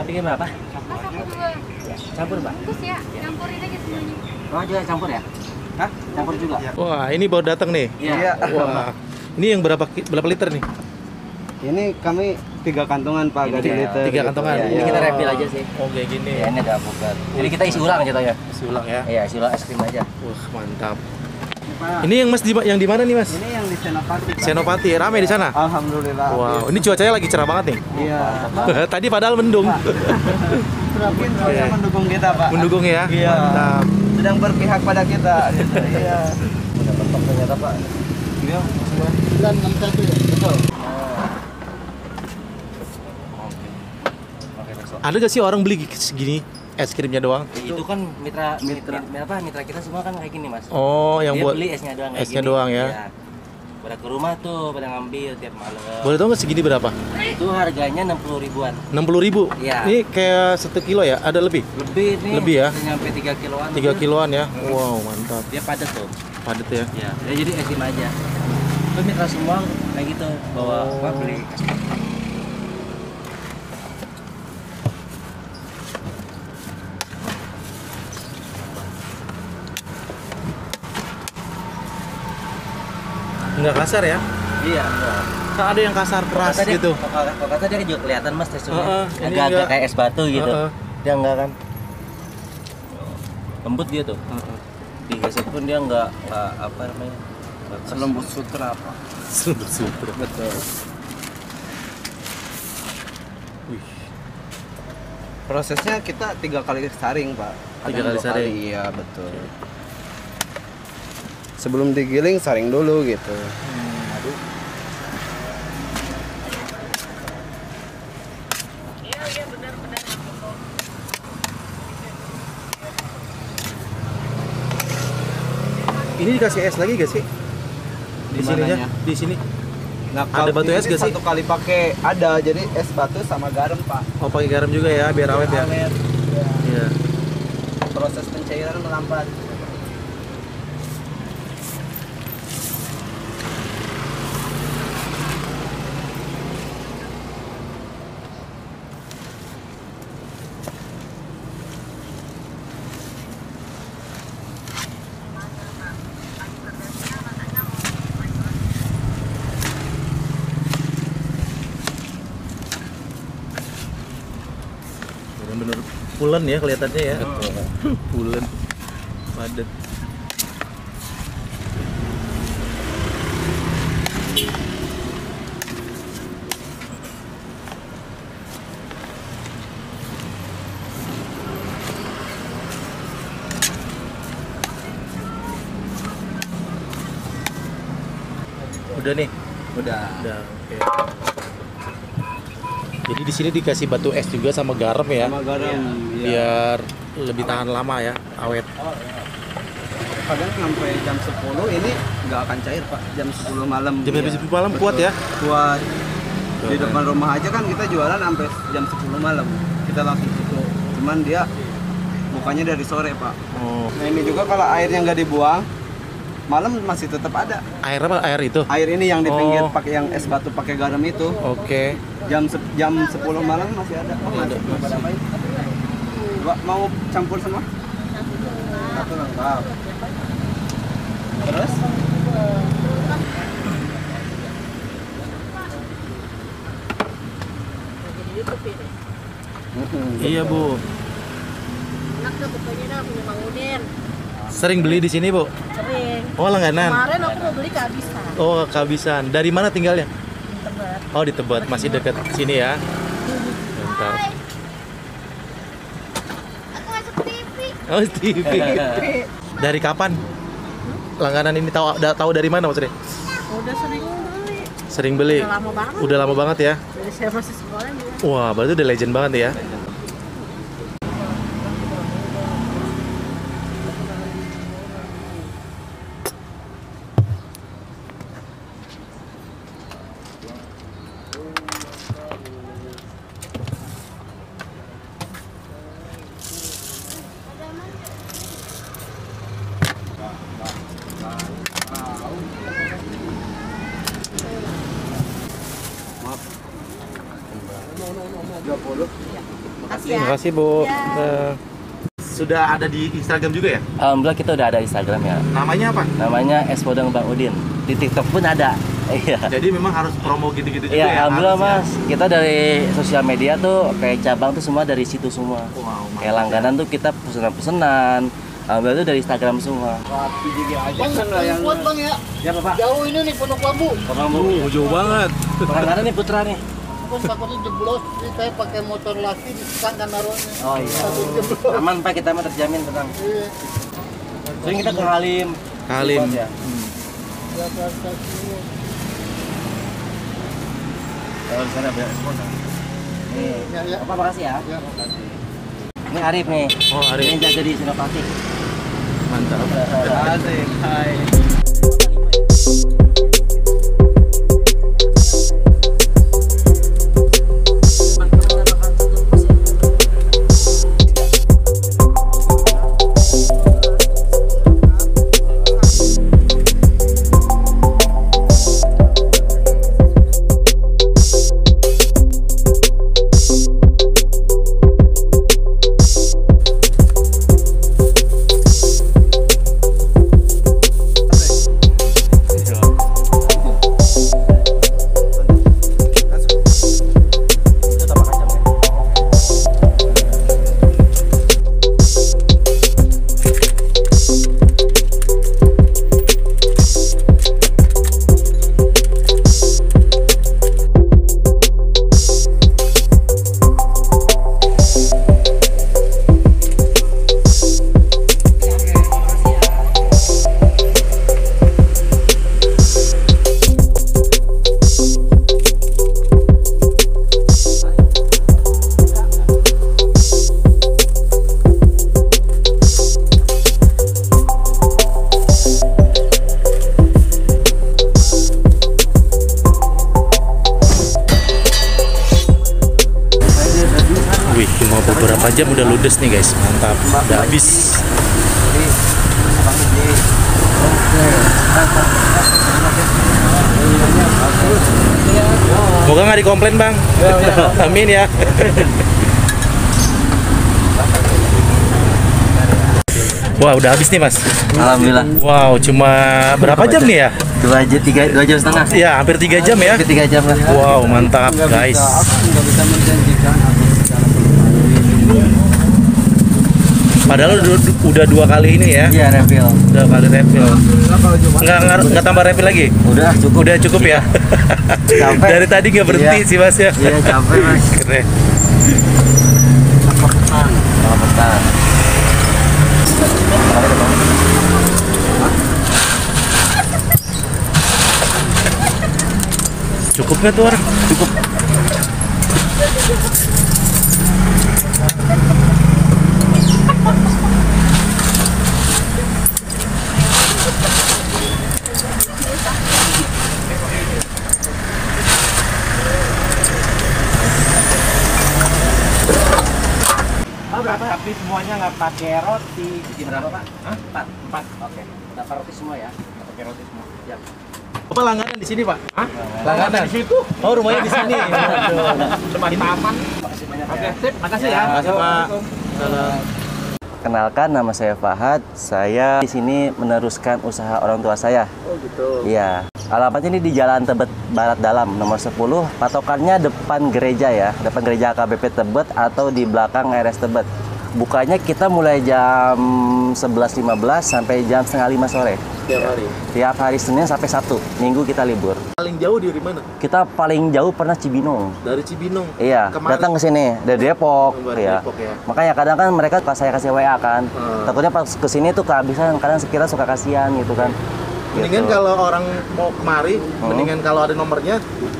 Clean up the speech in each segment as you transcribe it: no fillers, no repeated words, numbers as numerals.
bikin berapa? Mas aku dua. Campur, Pak. Bungkus ya, campurin aja semuanya. Oh, juga campur ya? Hah? Campur juga? Wah, ini baru datang nih. Iya. Wah. Ini yang berapa liter nih? Ini kami 3 kantongan Pak, Ini ganti ya. liter. 3 kantongan. Iya, Ini iya. kita refill aja sih. Oh, kayak gini. Ya, ini ada bukan. Jadi kita isi ulang jatuhnya. Isi ulang ya. Iya, isi ulang es krim aja. Wah, mantap. Pak, Ini yang Mas yang di mana nih, Mas? ini yang di Senopati. Pak. Senopati, rame di sana. Alhamdulillah. Wow, ini cuacanya lagi cerah banget nih. Iya. Tadi padahal mendung. Mungkin cuaca mendukung kita Pak. Mendukung ya. Iya. Mantap. Sedang berpihak pada kita. Gitu. Iya. Udah mentok ternyata, Pak. Iya. 961 ya. Betul. Oke. Oke, besok. Ada gak sih orang beli segini es krimnya doang? Itu kan mitra kita semua kan kayak gini, Mas. Oh, yang Dia buat beli esnya doang kayak esnya gini. doang ya. Iya. Pada ke rumah tuh, pada ngambil tiap malam. Boleh tahu nggak segini berapa? Itu harganya 60 ribuan. 60.000. Iya. Ini kayak 1 kilo ya? Ada lebih? Lebih nih. Lebih ya? Bisa nyampe 3 kiloan. 3 kiloan ya? Wow, mantap. Dia padat tuh. Padat ya. Ya, jadi es krim aja. Itu mitra semua kayak gitu, bawa apa beli es krim. Nggak kasar ya? Iya. Kan ada yang kasar keras gitu. Kalau kata dia juga kelihatan Mas teksturnya. Ini Agak-agak enggak. kayak es batu gitu. Heeh. Dia enggak kan. Lembut dia tuh. Digesek pun dia enggak apa namanya? Enggak keras. Selembut sutra Pak. Super. Betul. Wih. Prosesnya kita 3 kali saring Pak. Tiga Kadang kali 2 saring. Iya betul. Sebelum digiling saring dulu gitu. Aduh. Ini dikasih es lagi gak sih? Di Di sininya? mananya? Di sini. Nah, Ada batu es gak sih? Satu kali pakai ada, jadi es batu sama garam Pak. Oh, pakai garam juga ya, biar awet ya. Awet. Ya. Iya. Proses pencairan melambat. Bener-bener pulen ya kelihatannya ya. Pulen. Padat. Udah nih. Udah. Udah. Oke. Jadi di sini dikasih batu es juga sama garam ya. Sama garam. Iya. Biar lebih tahan lama ya, awet. Kadang sampai jam 10 ini nggak akan cair Pak. Jam 10 malam. Jam Iya. 10 malam kuat ya. Kuat. Di Betul. depan rumah aja kan kita jualan sampai jam 10 malam. Kita langsung tutup. Cuman dia bukanya dari sore Pak. Oh. Nah ini juga kalau airnya nggak dibuang, malam masih tetap ada. Air apa? Air itu. Air ini yang di pinggir Oh. pakai yang es batu pakai garam itu. Oke. Jam 10 malam masih ada. Oh, Ada, masih. Pada apa ini? Mau campur semua? Satu lengkap. Terus? Iya, Bu. Enak dah pokoknya dah punya Mang Udin. Sering beli di sini, Bu? Sering. Oh, langganan. Kemarin aku mau beli kehabisan. Oh, kehabisan. Dari mana tinggalnya? Tebet. Oh, di Tebet. Masih dekat sini ya. Mantap. Aku masuk TV. Oh, TV. Dari kapan? Langganan ini tahu dari mana maksudnya? Udah sering beli. Sering beli. Udah lama banget. Udah lama banget ya. Dari saya masih sekolah juga. Wah, berarti udah legend banget ya. Maaf. 20. Makasih Terima ya. kasih Bu. Ya. Sudah ada di Instagram juga ya? Alhamdulillah kita udah ada Instagram ya. Namanya apa? Namanya Es Podang Bang Udin. Di TikTok pun ada. Iya. Jadi memang harus promo gitu-gitu juga Iya, ya? alhamdulillah harus Mas. Kita dari sosial media tuh kayak cabang tuh semua dari situ semua. Ya? Wow, Kayak langganan tuh kita pesanan-pesanan. Alhamdulillah itu dari Instagram semua. Rapi juga aja Bang, kan lah yang kuat bang ya. Ya Bapak. Jauh ini nih Pondok Bambu. jauh banget. Langganan nih Putra nih. Kan takutnya jeblos, jadi saya pakai motor laki disangkan naruhnya. Oh iya. Takut jeblos. Aman Pak, kita mah terjamin tenang. Iya. Sering kita ke Halim. Halim. Support ya. Ya, semua. Kalau di sana banyak sponsor. Nih, Ya, ya. Bapak makasih ya. Ya, makasih. Ini Arif nih. Oh, Arif. Ini jaga di Senopati. Mantap. asik. Hai. Wih, cuma beberapa jam udah ludes nih guys. Mantap. Udah habis. Moga nggak dikomplain bang. Amin ya. Wah, udah habis nih mas. Alhamdulillah. Wow, cuma berapa jam nih ya? 2 jam setengah. Ya, hampir 3 jam ya. Hampir 3 jam lah. Wow, mantap guys. Nggak bisa menjanjikan atau secara Padahal udah 2 kali ini ya. Iya, refill. 2 kali refill. kalau cuma Nggak tambah refill lagi? Udah cukup. Udah cukup ya. Capek. Dari tadi nggak berhenti Iya. sih mas ya. Iya, capek Mas. Keren. Selamat petang. Cukup nggak tuh orang? Cukup. Tapi semuanya nggak pakai roti. Berapa Pak? Hah? 4. Oke. Dapat roti semua ya. Pakai roti semua. Siap. Bapak langganan di sini pak? Hah? Langganan di situ? Oh rumahnya di sini. Cuma di taman. Makasih banyak Oke, ya. sip. Makasih ya. Makasih pak. Salam. Kenalkan, nama saya Fahad. Saya di sini meneruskan usaha orang tua saya. oh gitu. Iya. Alamatnya ini di Jalan Tebet Barat Dalam, nomor 10. Patokannya depan gereja ya, depan gereja AKBP Tebet atau di belakang RS Tebet. Bukanya kita mulai jam 11.15 sampai jam setengah 5 sore. Tiap hari. Tiap hari Senin sampai Sabtu. Minggu kita libur. Paling jauh dari mana? Kita paling jauh pernah Cibinong. Dari Cibinong. Iya, Kemana? datang ke sini dari Depok, Dari ya. Depok, ya. Makanya kadang kan mereka pas saya kasih WA kan, Hmm. takutnya pas ke sini tuh kehabisan, kadang kita suka kasihan gitu kan. Mendingan Gitu. kalau orang mau kemari, mendingan kalau ada nomornya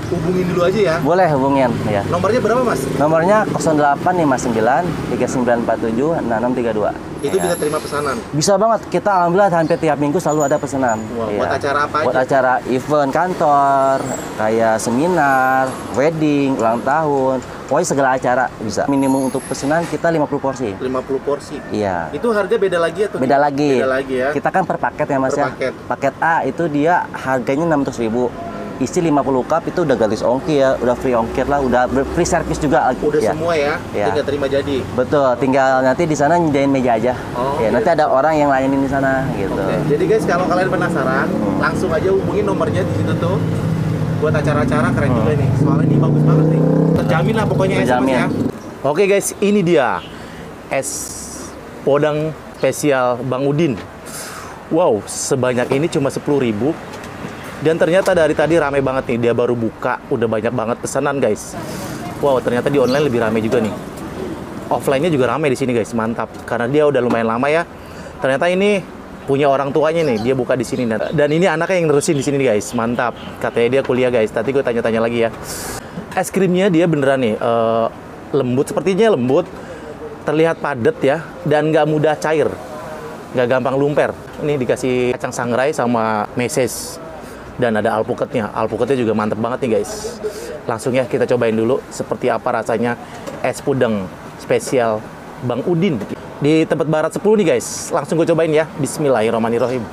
hubungin dulu aja ya. Boleh hubungin ya. Nomornya berapa mas? Nomornya 0859 3947 6632. Itu Ya. bisa terima pesanan. Bisa banget. Kita alhamdulillah hampir tiap minggu selalu ada pesanan. Wah, Iya. buat acara apa Buat aja? acara event kantor, kayak seminar, wedding, ulang tahun, pokoknya segala acara bisa. Minimum untuk pesanan kita 50 porsi. 50 porsi. Iya. Itu harga beda lagi atau? Beda lagi. Beda lagi ya. Kita kan per paket ya Mas Per ya. paket. Paket A itu dia harganya 600.000. isi 50 cup itu udah gratis ongkir ya, udah free ongkir lah, udah free service juga. Udah ya. semua ya, Ya. tinggal terima jadi. Betul, tinggal nanti di sana nyediain meja aja. Oh, Ya, iya. nanti ada orang yang layanin di sana gitu. Oke. Jadi guys, kalau kalian penasaran, langsung aja hubungin nomornya di situ tuh. Buat acara-acara keren juga nih. Soalnya ini bagus banget nih. Terjamin lah pokoknya es Terjamin. ya. Oke guys, ini dia es podang spesial Bang Udin. Wow, sebanyak ini cuma 10.000. Dan ternyata dari tadi rame banget nih. Dia baru buka, udah banyak banget pesanan guys. Wow, ternyata di online lebih rame juga nih. Offline-nya juga rame di sini guys, mantap. Karena dia udah lumayan lama ya. Ternyata ini punya orang tuanya nih, dia buka di sini. Dan ini anaknya yang nerusin di sini nih guys, mantap. Katanya dia kuliah guys. Nanti gue tanya-tanya lagi ya. Es krimnya dia beneran nih lembut, sepertinya lembut, terlihat padat ya, dan nggak mudah cair, nggak gampang lumper. Ini dikasih kacang sangrai sama meses, dan ada alpukatnya. Alpukatnya juga mantep banget nih guys. Langsung ya kita cobain dulu seperti apa rasanya es pudeng spesial Bang Udin di Tebet Barat 10 nih guys. Langsung gue cobain ya. Bismillahirrahmanirrahim.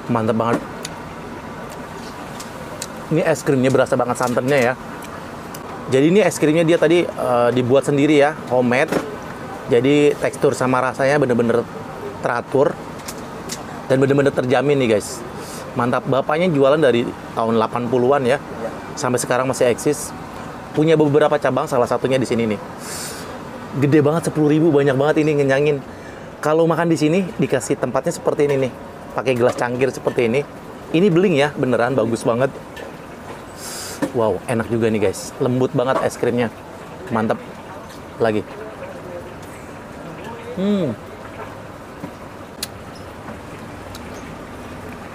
Mantap banget. Ini es krimnya berasa banget santannya ya. Jadi ini es krimnya dia tadi dibuat sendiri ya, homemade. Jadi tekstur sama rasanya bener-bener teratur dan bener-bener terjamin nih guys. Mantap. Bapaknya jualan dari tahun 80-an ya, sampai sekarang masih eksis. Punya beberapa cabang, salah satunya di sini nih. Gede banget, 10.000, banyak banget ini, ngenyangin. Kalau makan di sini dikasih tempatnya seperti ini nih, pakai gelas cangkir seperti ini. Ini beling ya, beneran bagus banget. Wow, enak juga nih guys. Lembut banget es krimnya. Mantap. Lagi.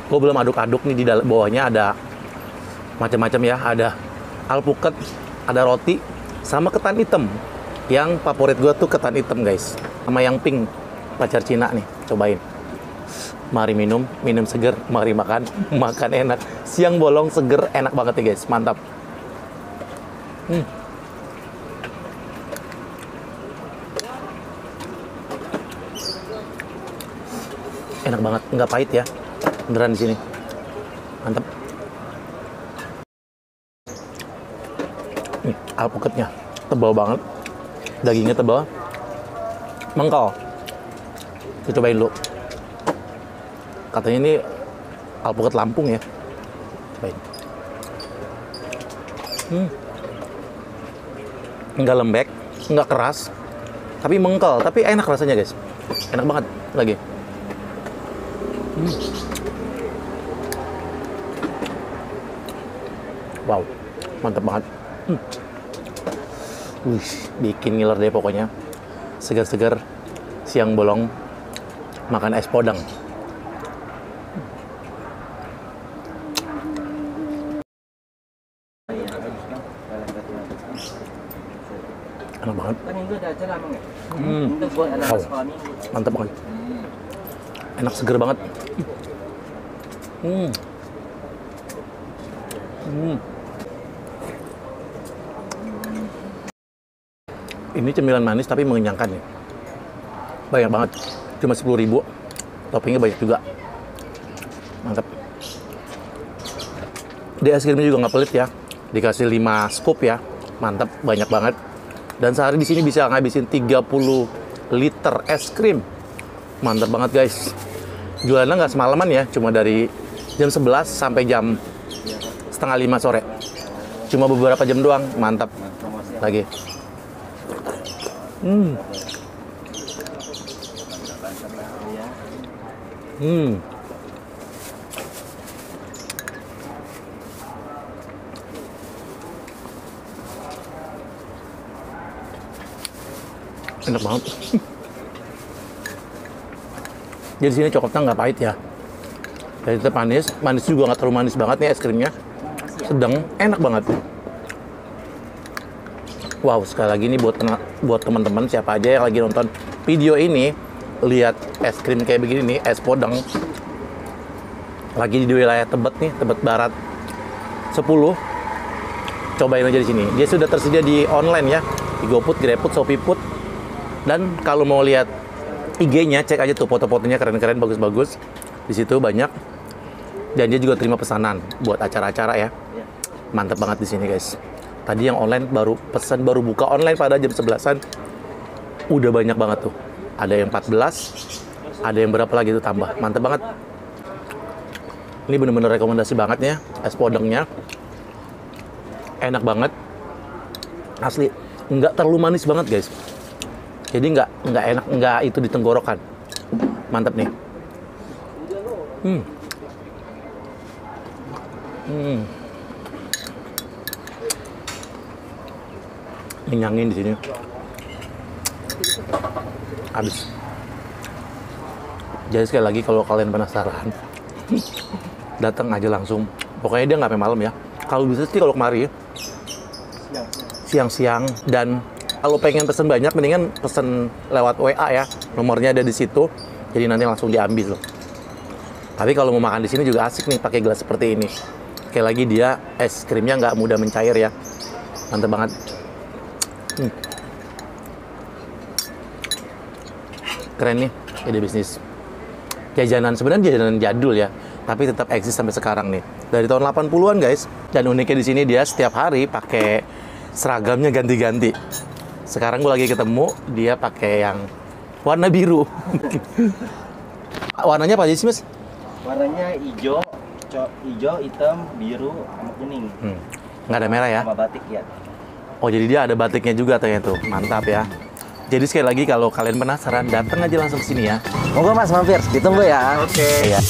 Gue belum aduk-aduk nih, di dalam bawahnya ada macam-macam ya. Ada alpukat, ada roti, sama ketan hitam. Yang favorit gue tuh ketan hitam guys. Sama yang pink, pacar Cina nih. Cobain. Mari minum, minum seger, mari makan, makan enak. Siang bolong, seger, enak banget nih guys, mantap. Enak banget, nggak pahit ya, beneran di sini, mantap. Alpukatnya tebal banget, dagingnya tebal, mengkal. Kita cobain dulu. Katanya ini alpukat Lampung ya. Cobain. Nggak lembek, nggak keras, tapi mengkal, tapi enak rasanya guys. Enak banget lagi. Wow, mantap banget. Wih, bikin ngiler deh pokoknya. Segar-segar, siang bolong, makan es podang. Enak banget. Wow, mantap banget. Enak, seger banget. Ini cemilan manis tapi mengenyangkan nih. Banyak banget. Cuma 10.000. Toppingnya banyak juga. Mantap. Di es krimnya juga nggak pelit ya. Dikasih 5 scoop ya. Mantap, banyak banget. Dan sehari di sini bisa ngabisin 30 liter es krim. Mantap banget guys. Jualannya nggak semalaman ya, cuma dari jam 11 sampai jam setengah 5 sore. Cuma beberapa jam doang, mantap. Lagi. Enak banget. Jadi sini coklatnya nggak pahit ya. Jadi tetap manis, manis juga nggak terlalu manis banget nih es krimnya. Sedang, enak banget. Wow, sekali lagi nih buat teman-teman siapa aja yang lagi nonton video ini, lihat es krim kayak begini nih, es podang. Lagi di wilayah Tebet nih, Tebet Barat 10. Cobain aja di sini. Dia sudah tersedia di online ya, di GoFood, GrabFood, ShopeeFood. Dan kalau mau lihat IG-nya, cek aja tuh foto-fotonya keren-keren, bagus-bagus. Di situ banyak. Dan dia juga terima pesanan buat acara-acara ya. Mantep banget di sini guys. Tadi yang online baru pesan, baru buka online pada jam 11-an. Udah banyak banget tuh. Ada yang 14, ada yang berapa lagi tuh tambah. Mantep banget. Ini bener-bener rekomendasi banget ya, es podengnya. Enak banget. Asli, nggak terlalu manis banget guys. Jadi nggak enak, nggak itu di tenggorokan. Mantap nih. Ngenyangin di sini. Habis. Jadi sekali lagi kalau kalian penasaran, datang aja langsung. Pokoknya dia nggak sampai malam ya. Kalau bisa sih kalau kemari siang-siang, dan kalau pengen pesen banyak, mendingan pesen lewat WA ya. Nomornya ada di situ. Jadi nanti langsung diambil loh. Tapi kalau mau makan di sini juga asik nih pakai gelas seperti ini. Kayak lagi dia es krimnya nggak mudah mencair ya. Mantap banget. Keren nih ide bisnis. Jajanan sebenarnya jajanan jadul ya, tapi tetap eksis sampai sekarang nih. Dari tahun 80-an guys. Dan uniknya di sini dia setiap hari pakai seragamnya ganti-ganti. Sekarang gue lagi ketemu dia pakai yang warna biru. Warnanya apa aja sih mas? Warnanya hijau, hitam, biru, sama kuning. Nggak ada merah ya? Sama batik ya. Oh jadi dia ada batiknya juga ternyata tuh. Mantap ya. Jadi sekali lagi kalau kalian penasaran, datang aja langsung ke sini ya. Monggo mas mampir, ditunggu ya. Oke. Iya.